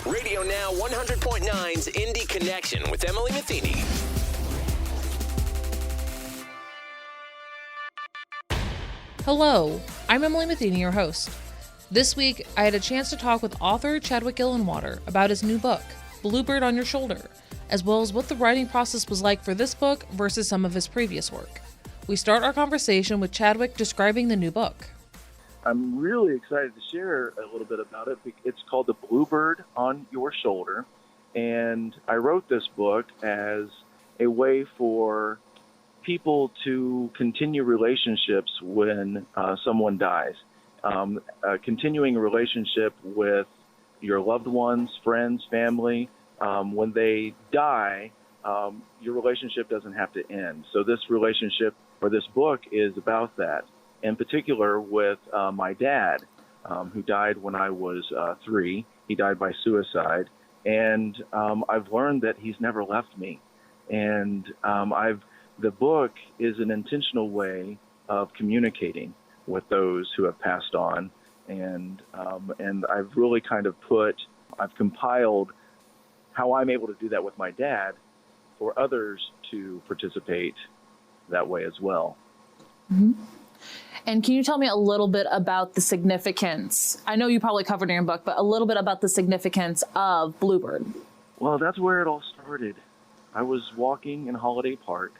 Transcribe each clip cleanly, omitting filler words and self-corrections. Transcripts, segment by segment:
Radio Now 100.9's Indy Connection with Emily Metheny. Hello, I'm Emily Metheny, your host. This week, I had a chance to talk with author Chadwick Gillenwater about his new book, Bluebird on Your Shoulder, as well as what the writing process was like for this book versus some of his previous work. We start our conversation with Chadwick describing the new book. I'm really excited to share a little bit about it. It's called The Bluebird on Your Shoulder, and I wrote this book as a way for people to continue relationships when someone dies. Continuing a relationship with your loved ones, friends, family. When they die, your relationship doesn't have to end. So this relationship, or this book, is about that. In particular with my dad, who died when I was 3. He died by suicide. And I've learned that he's never left me. And the book is an intentional way of communicating with those who have passed on. And I've really I've compiled how I'm able to do that with my dad for others to participate that way as well. Mm-hmm. And can you tell me a little bit about the significance? I know you probably covered in your book, but a little bit about the significance of Bluebird. Well, that's where it all started. I was walking in Holiday Park,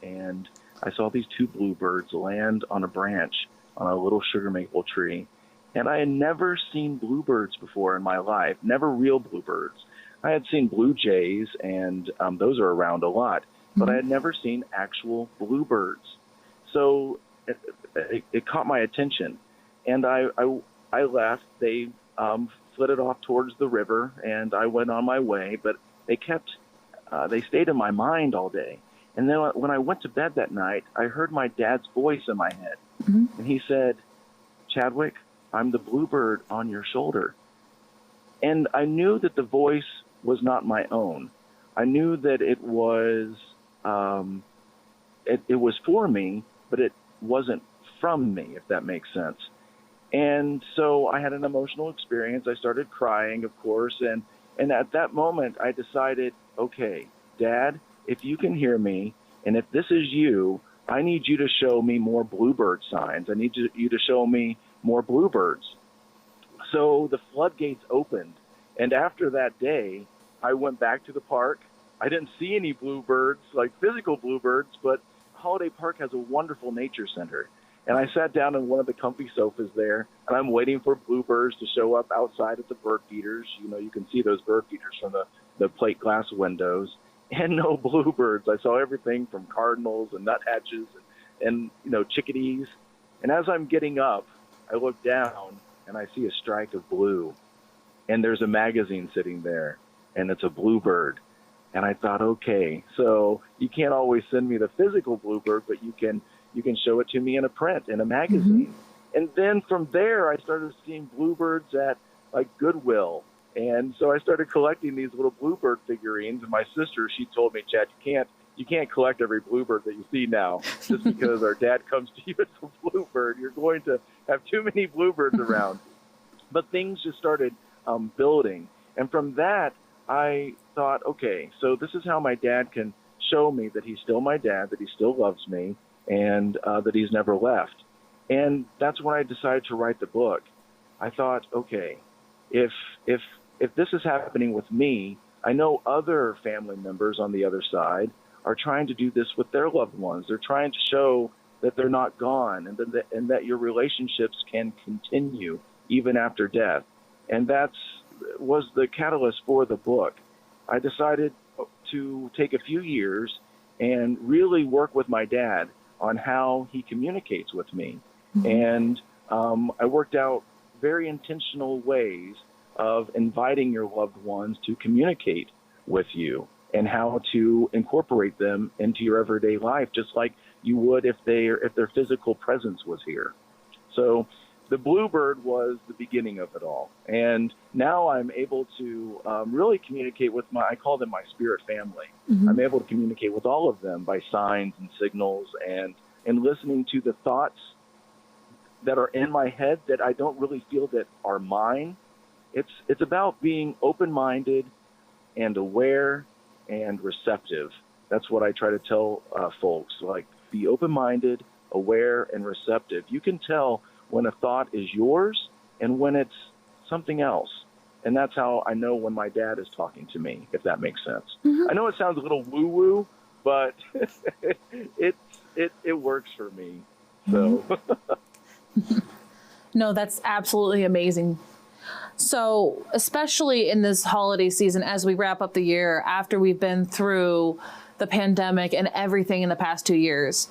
and I saw these 2 bluebirds land on a branch on a little sugar maple tree. And I had never seen bluebirds before in my life, never real bluebirds. I had seen blue jays, and those are around a lot, but I had never seen actual bluebirds. So it caught my attention, and I left. They flitted off towards the river, and I went on my way, but they stayed in my mind all day. And then when I went to bed that night, I heard my dad's voice in my head, and he said, "Chadwick, I'm the bluebird on your shoulder." And I knew that the voice was not my own. I knew that it was it was for me, but it wasn't from me, if that makes sense. And so I had an emotional experience. I started crying, of course, and at that moment I decided, okay, Dad, if you can hear me, and if this is you, I need you to show me more bluebird signs. I need you to show me more bluebirds. So the floodgates opened, and after that day, I went back to the park. I didn't see any bluebirds, like physical bluebirds, but Holiday Park has a wonderful nature center. And I sat down in one of the comfy sofas there, and I'm waiting for bluebirds to show up outside at the bird feeders. You know, you can see those bird feeders from the plate glass windows. And no bluebirds. I saw everything from cardinals and nuthatches and chickadees. And as I'm getting up, I look down, and I see a strike of blue. And there's a magazine sitting there, and it's a bluebird. And I thought, okay, so you can't always send me the physical bluebird, but you can show it to me in a print, in a magazine. And then from there, I started seeing bluebirds at like Goodwill. And so I started collecting these little bluebird figurines. And my sister, she told me, Chad, you can't collect every bluebird that you see now. Just because our dad comes to you as a bluebird, you're going to have too many bluebirds around. But things just started building. And from that, I thought, okay, so this is how my dad can show me that he's still my dad, that he still loves me, and that he's never left. And that's when I decided to write the book. I thought, okay, if this is happening with me, I know other family members on the other side are trying to do this with their loved ones. They're trying to show that they're not gone, and that your relationships can continue even after death. And was the catalyst for the book. I decided to take a few years and really work with my dad on how he communicates with me. And I worked out very intentional ways of inviting your loved ones to communicate with you and how to incorporate them into your everyday life, just like you would if their physical presence was here. So the bluebird was the beginning of it all. And now I'm able to really communicate with I call them my spirit family. I'm able to communicate with all of them by signs and signals and listening to the thoughts that are in my head that I don't really feel that are mine, It's about being open-minded and aware and receptive. That's what I try to tell folks. Like, be open-minded, aware, and receptive. You can tell when a thought is yours and when it's something else. And that's how I know when my dad is talking to me, if that makes sense. Mm-hmm. I know it sounds a little woo-woo, but it works for me. So. No, that's absolutely amazing. So, especially in this holiday season, as we wrap up the year, after we've been through the pandemic and everything in the past 2 years,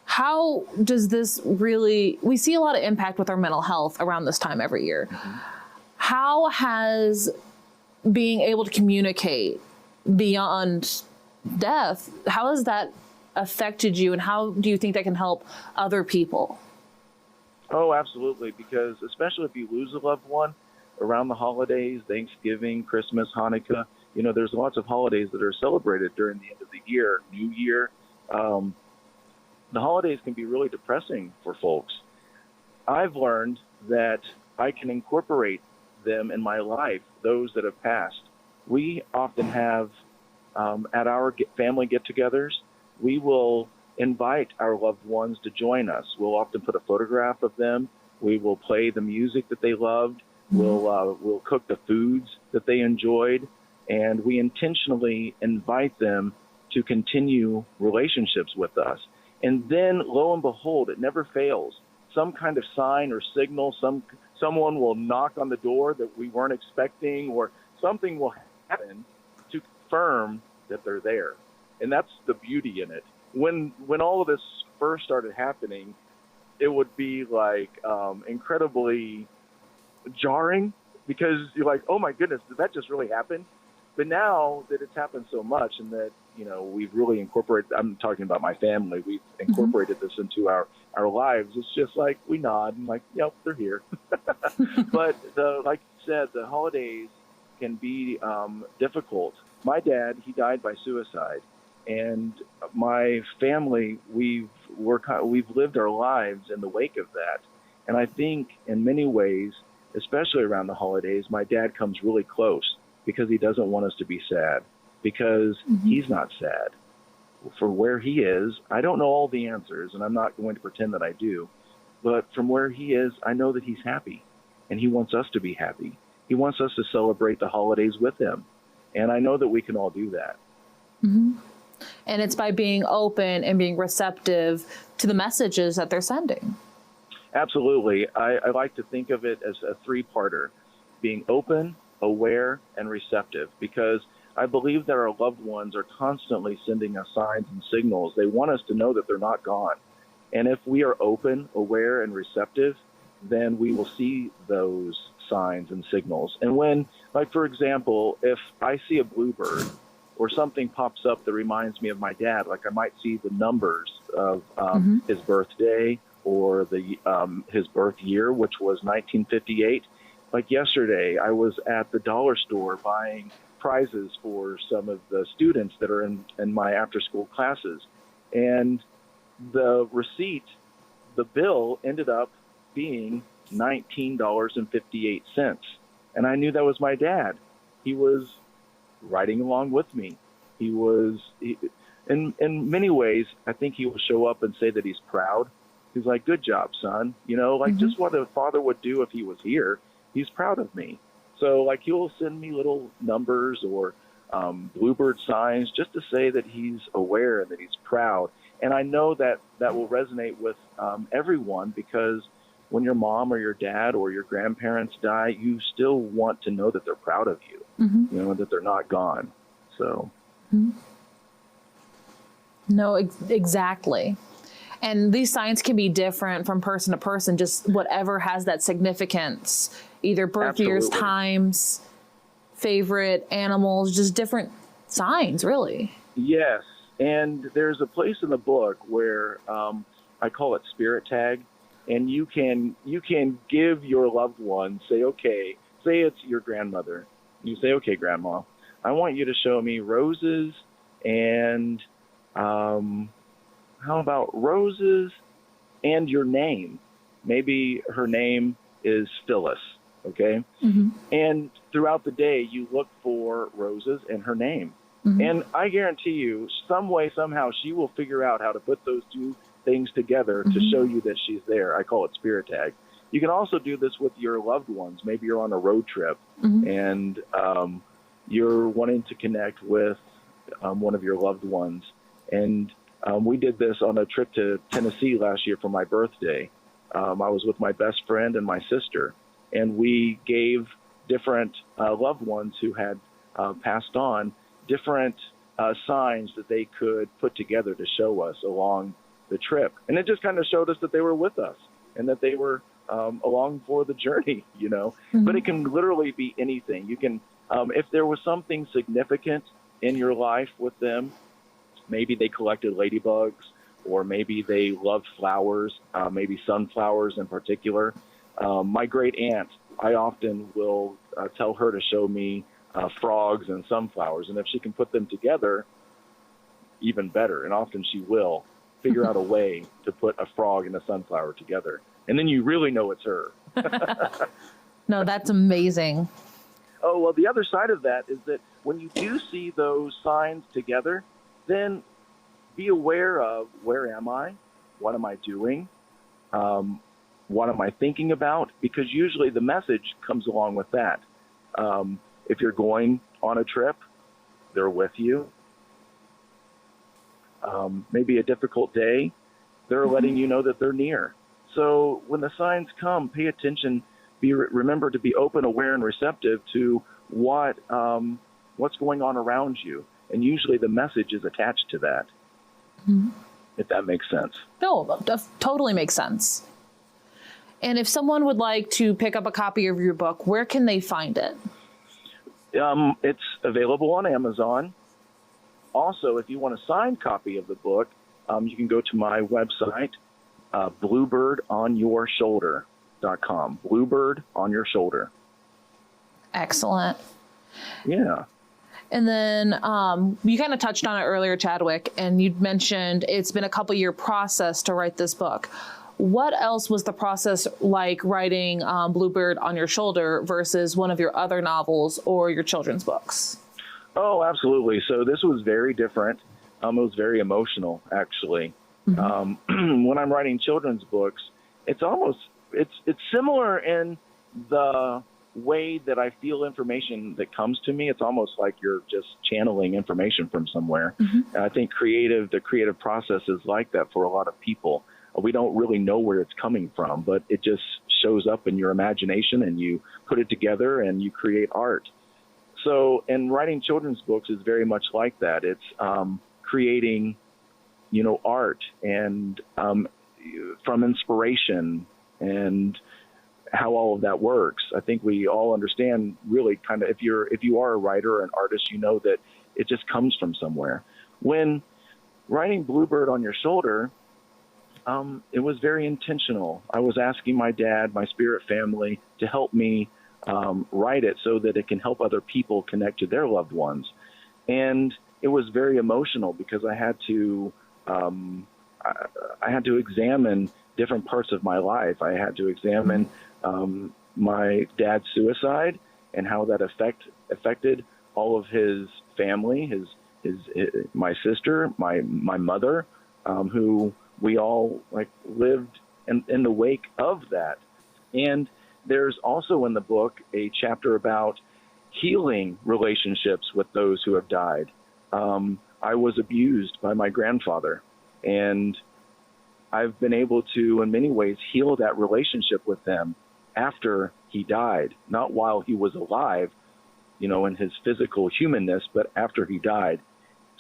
how does this really, we see a lot of impact with our mental health around this time every year. Mm-hmm. How has being able to communicate beyond death, how has that affected you, and how do you think that can help other people? Oh, absolutely, because especially if you lose a loved one around the holidays, Thanksgiving, Christmas, Hanukkah, there's lots of holidays that are celebrated during the end of the year, New Year. The holidays can be really depressing for folks. I've learned that I can incorporate them in my life, those that have passed. We often have, at our family get-togethers, we will invite our loved ones to join us. We'll often put a photograph of them. We will play the music that they loved. We'll cook the foods that they enjoyed, and we intentionally invite them to continue relationships with us. And then, lo and behold, it never fails. Some kind of sign or signal, someone will knock on the door that we weren't expecting, or something will happen to confirm that they're there. And that's the beauty in it. When all of this first started happening, it would be like incredibly jarring, because you're like, oh my goodness, did that just really happen? But now that it's happened so much, and that we've really incorporated, I'm talking about my family, we've incorporated this into our lives. It's just like we nod and like, yep, they're here. But like you said, the holidays can be difficult. My dad, he died by suicide, and my family, we've lived our lives in the wake of that. And I think in many ways, especially around the holidays, my dad comes really close, because he doesn't want us to be sad, because he's not sad. For where he is, I don't know all the answers, and I'm not going to pretend that I do, but from where he is, I know that he's happy, and he wants us to be happy. He wants us to celebrate the holidays with him, and I know that we can all do that. Mm-hmm. And it's by being open and being receptive to the messages that they're sending. Absolutely. I like to think of it as a three-parter: being open, aware, and receptive, because I believe that our loved ones are constantly sending us signs and signals. They want us to know that they're not gone. And if we are open, aware, and receptive, then we will see those signs and signals. And when, like, for example, if I see a bluebird or something pops up that reminds me of my dad, like I might see the numbers of his birthday or his birth year, which was 1958. Like yesterday, I was at the dollar store buying prizes for some of the students that are in my after-school classes. And the receipt, the bill ended up being $19.58. And I knew that was my dad. He was riding along with me. In many ways, I think he will show up and say that he's proud. He's like, good job, son. Just what a father would do if he was here. He's proud of me. So, like, he'll send me little numbers or bluebird signs just to say that he's aware and that he's proud. And I know that will resonate with everyone, because when your mom or your dad or your grandparents die, you still want to know that they're proud of you, that they're not gone. So. No, exactly. And these signs can be different from person to person, just whatever has that significance, either birth years, times, favorite animals, just different signs, really. Yes. And there's a place in the book where I call it spirit tag. And you can give your loved one, say it's your grandmother. You say, okay, Grandma, I want you to show me roses and how about roses and your name? Maybe her name is Phyllis, Okay. And throughout the day, you look for roses and her name. And I guarantee you, some way, somehow, she will figure out how to put those two things together to show you that she's there. I call it spirit tag. You can also do this with your loved ones. Maybe you're on a road trip and you're wanting to connect with one of your loved ones. And we did this on a trip to Tennessee last year for my birthday. I was with my best friend and my sister, and we gave different loved ones who had passed on different signs that they could put together to show us along the trip. And it just kind of showed us that they were with us and that they were along for the journey, you know. But it can literally be anything. You can, if there was something significant in your life with them, maybe they collected ladybugs, or maybe they loved flowers, maybe sunflowers in particular. My great aunt, I often will tell her to show me frogs and sunflowers, and if she can put them together, even better. And often she will figure out a way to put a frog and a sunflower together, and then you really know it's her. No, that's amazing. Oh, well, the other side of that is that when you do see those signs together, then be aware of, where am I? What am I doing? What am I thinking about? Because usually the message comes along with that. If you're going on a trip, they're with you. Maybe a difficult day, they're letting you know that they're near. So when the signs come, pay attention. Remember to be open, aware, and receptive to what's going on around you. And usually the message is attached to that, if that makes sense. No, that totally makes sense. And if someone would like to pick up a copy of your book, where can they find it? It's available on Amazon. Also, if you want a signed copy of the book, you can go to my website, bluebirdonyourshoulder.com. Bluebird on your shoulder. Excellent. Yeah. And then you kind of touched on it earlier, Chadwick, and you mentioned it's been a couple-year process to write this book. What else was the process like writing Bluebird on Your Shoulder versus one of your other novels or your children's books? Oh, absolutely. So this was very different. It was very emotional, actually. When I'm writing children's books, it's similar in the way that I feel information that comes to me. It's almost like you're just channeling information from somewhere. And I think the creative process is like that for a lot of people. We don't really know where it's coming from, but it just shows up in your imagination, and you put it together and you create art. So, and writing children's books is very much like that. It's creating, art and from inspiration and how all of that works. I think we all understand really kind of, if you are a writer or an artist, you know that it just comes from somewhere. When writing Bluebird on Your Shoulder, it was very intentional. I was asking my dad, my spirit family, to help me write it so that it can help other people connect to their loved ones. And it was very emotional because I had to examine different parts of my life. I had to examine my dad's suicide and how that affected all of his family, my sister, my mother, who we all lived in the wake of that. And there's also in the book a chapter about healing relationships with those who have died. I was abused by my grandfather, and I've been able to, in many ways, heal that relationship with them after he died, not while he was alive, in his physical humanness, but after he died.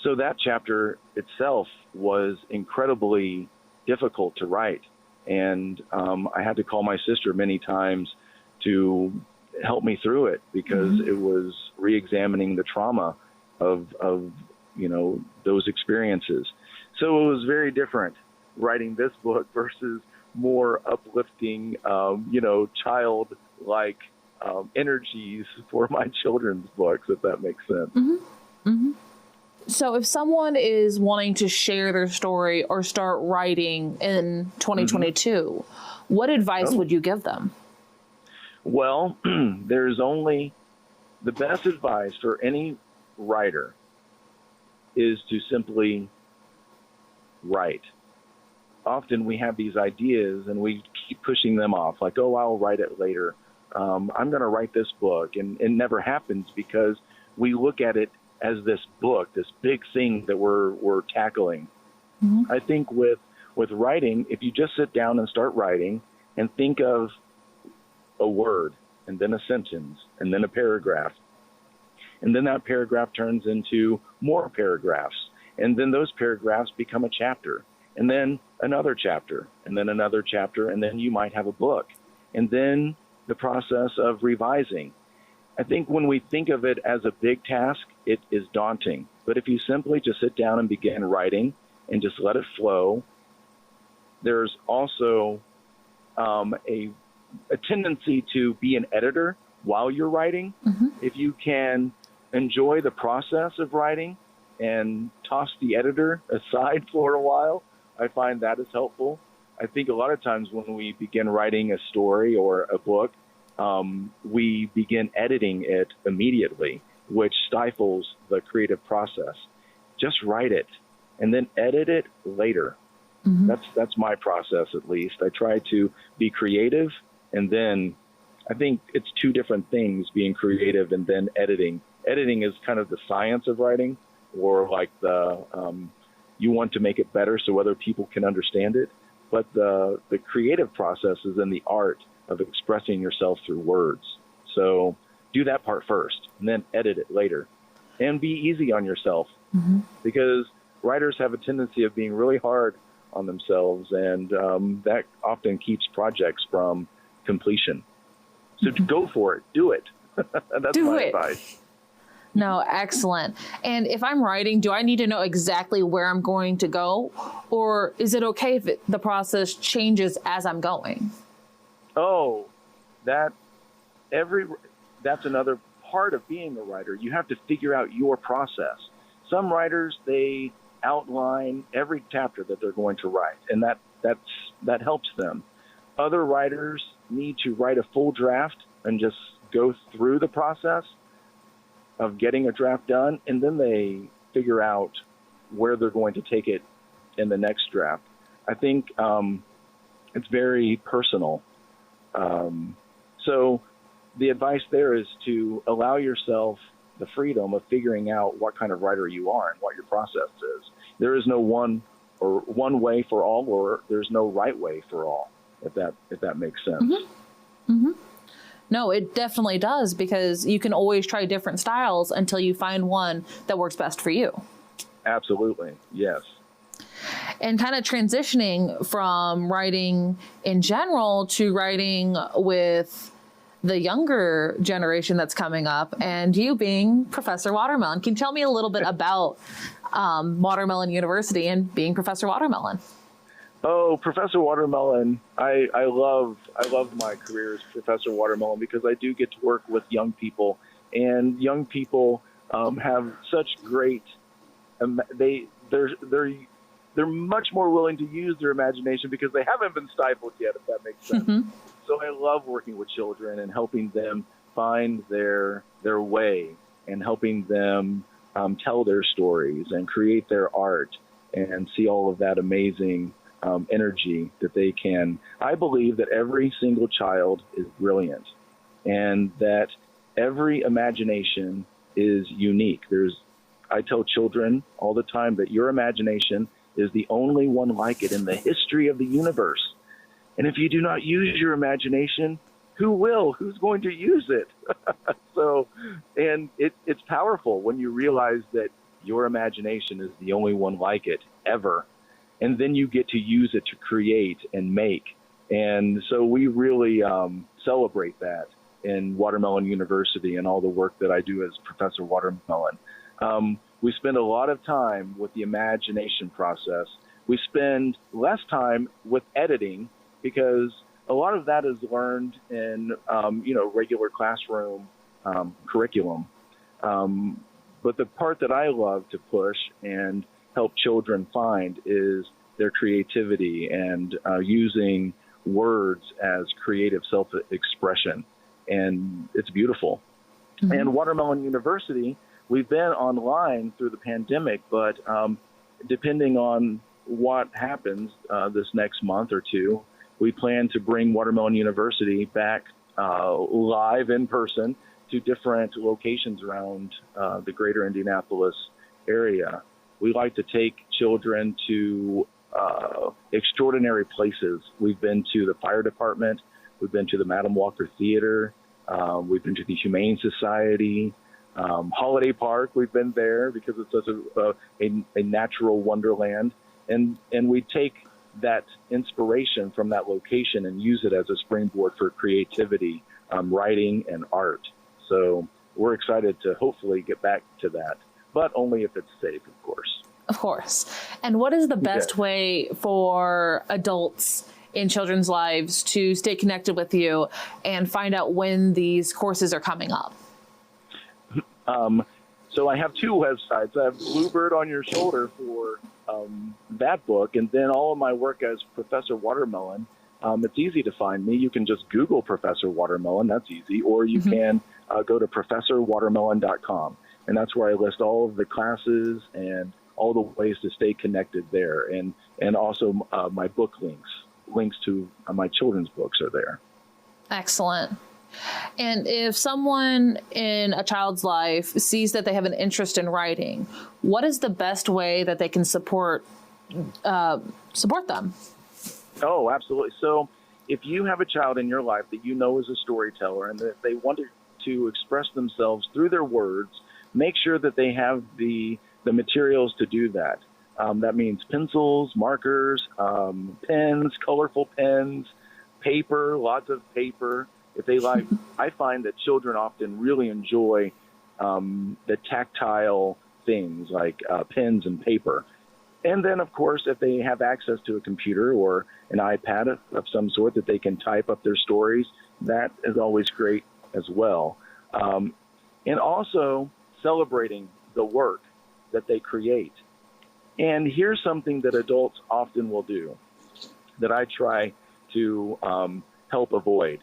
So that chapter itself was incredibly difficult to write. And I had to call my sister many times to help me through it, because it was re-examining the trauma of those experiences. So it was very different writing this book versus more uplifting, childlike energies for my children's books, if that makes sense. So if someone is wanting to share their story or start writing in 2022, what advice would you give them? Well, there's only the best advice for any writer is to simply write. Often we have these ideas and we keep pushing them off, like, oh, I'll write it later. I'm going to write this book. And it never happens because we look at it as this book, this big thing that we're tackling. Mm-hmm. I think with writing, if you just sit down and start writing and think of a word and then a sentence and then a paragraph, and then that paragraph turns into more paragraphs, and then those paragraphs become a chapter, and then another chapter, and then another chapter, and then you might have a book, and then the process of revising. I think when we think of it as a big task, it is daunting. But if you simply just sit down and begin writing and just let it flow, there's also a tendency to be an editor while you're writing. Mm-hmm. If you can enjoy the process of writing and toss the editor aside for a while, I find that is helpful. I think a lot of times when we begin writing a story or a book, we begin editing it immediately, which stifles the creative process. Just write it and then edit it later. Mm-hmm. That's my process, at least. I try to be creative, and then I think it's two different things, being creative and then editing. Editing is kind of the science of writing, or like you want to make it better so other people can understand it. But the creative process is in the art of expressing yourself through words. So do that part first and then edit it later. And be easy on yourself, mm-hmm. because writers have a tendency of being really hard on themselves, and that often keeps projects from completion. So mm-hmm. go for it. Do it. That's my advice. No, excellent. And if I'm writing, do I need to know exactly where I'm going to go? Or is it okay if the process changes as I'm going? Oh, that's another part of being a writer. You have to figure out your process. Some writers, they outline every chapter that they're going to write, and that helps them. Other writers need to write a full draft and just go through the process of getting a draft done, and then they figure out where they're going to take it in the next draft. I think it's very personal. So the advice there is to allow yourself the freedom of figuring out what kind of writer you are and what your process is. There is no one way for all, or there's no right way for all, if that makes sense. Mm-hmm. Mm-hmm. No, it definitely does, because you can always try different styles until you find one that works best for you. Absolutely. Yes. And kind of transitioning from writing in general to writing with the younger generation that's coming up, and you being Professor Watermelon. Can you tell me a little bit about Watermelon University and being Professor Watermelon? Oh, Professor Watermelon, I love my career as Professor Watermelon, because I do get to work with young people, and young people have such great, they're much more willing to use their imagination because they haven't been stifled yet, if that makes sense. Mm-hmm. So I love working with children and helping them find their way, and helping them tell their stories and create their art and see all of that amazing energy that they can. I believe that every single child is brilliant, and that every imagination is unique. I tell children all the time that your imagination is the only one like it in the history of the universe. And if you do not use your imagination, who will? Who's going to use it? And it's powerful when you realize that your imagination is the only one like it ever. And then you get to use it to create and make. And so we really celebrate that in Watermelon University and all the work that I do as Professor Watermelon. We spend a lot of time with the imagination process. We spend less time with editing, because a lot of that is learned in regular classroom curriculum. But the part that I love to push and help children find is their creativity and using words as creative self-expression. and it's beautiful. And Watermelon University, we've been online through the pandemic, but depending on what happens this next month or two, we plan to bring Watermelon University back live in person to different locations around the greater Indianapolis area. We like to take children to extraordinary places. We've been to the fire department. We've been to the Madam Walker Theater. We've been to the Humane Society. Holiday Park, we've been there because it's such a natural wonderland. And we take that inspiration from that location and use it as a springboard for creativity, writing, and art. So we're excited to hopefully get back to that, but only if it's safe, of course. Of course. And what is the best way for adults in children's lives to stay connected with you and find out when these courses are coming up? So I have two websites. I have Bluebird on Your Shoulder for that book, and then all of my work as Professor Watermelon. It's easy to find me. You can just Google Professor Watermelon. That's easy. Or you can go to professorwatermelon.com, and that's where I list all of the classes and all the ways to stay connected there. And also my book links to my children's books are there. Excellent. And if someone in a child's life sees that they have an interest in writing, what is the best way that they can support them? Oh, absolutely. So if you have a child in your life that you know is a storyteller and that they want to express themselves through their words, make sure that they have the materials to do that. That means pencils, markers, pens, colorful pens, paper, lots of paper. If they like, I find that children often really enjoy the tactile things like pens and paper. And then, of course, if they have access to a computer or an iPad of some sort that they can type up their stories, that is always great as well. And also celebrating the work that they create. And here's something that adults often will do that I try to help avoid.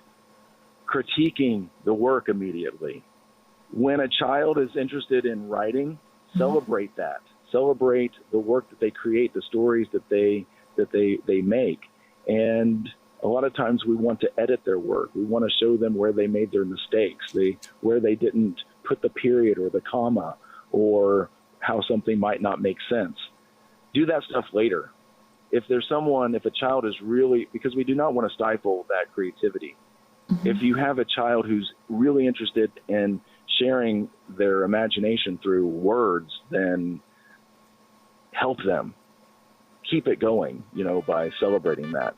Critiquing the work immediately. When a child is interested in writing, celebrate that. Celebrate the work that they create, the stories that they make. And a lot of times we want to edit their work. We want to show them where they made their mistakes, where they didn't put the period or the comma, or how something might not make sense. Do that stuff later. If a child is really, because we do not want to stifle that creativity. If you have a child who's really interested in sharing their imagination through words, then help them. Keep it going, by celebrating that.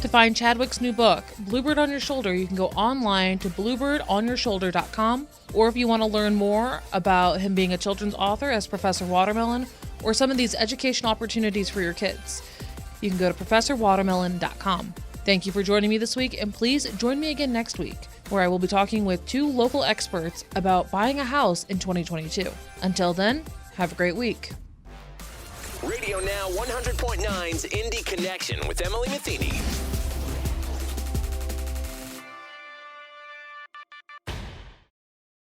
To find Chadwick's new book, Bluebird on Your Shoulder, you can go online to bluebirdonyourshoulder.com. Or if you want to learn more about him being a children's author as Professor Watermelon, or some of these educational opportunities for your kids, you can go to professorwatermelon.com. Thank you for joining me this week, and please join me again next week, where I will be talking with two local experts about buying a house in 2022. Until then, have a great week. Radio Now 100.9's Indy Connection with Emily Metheny.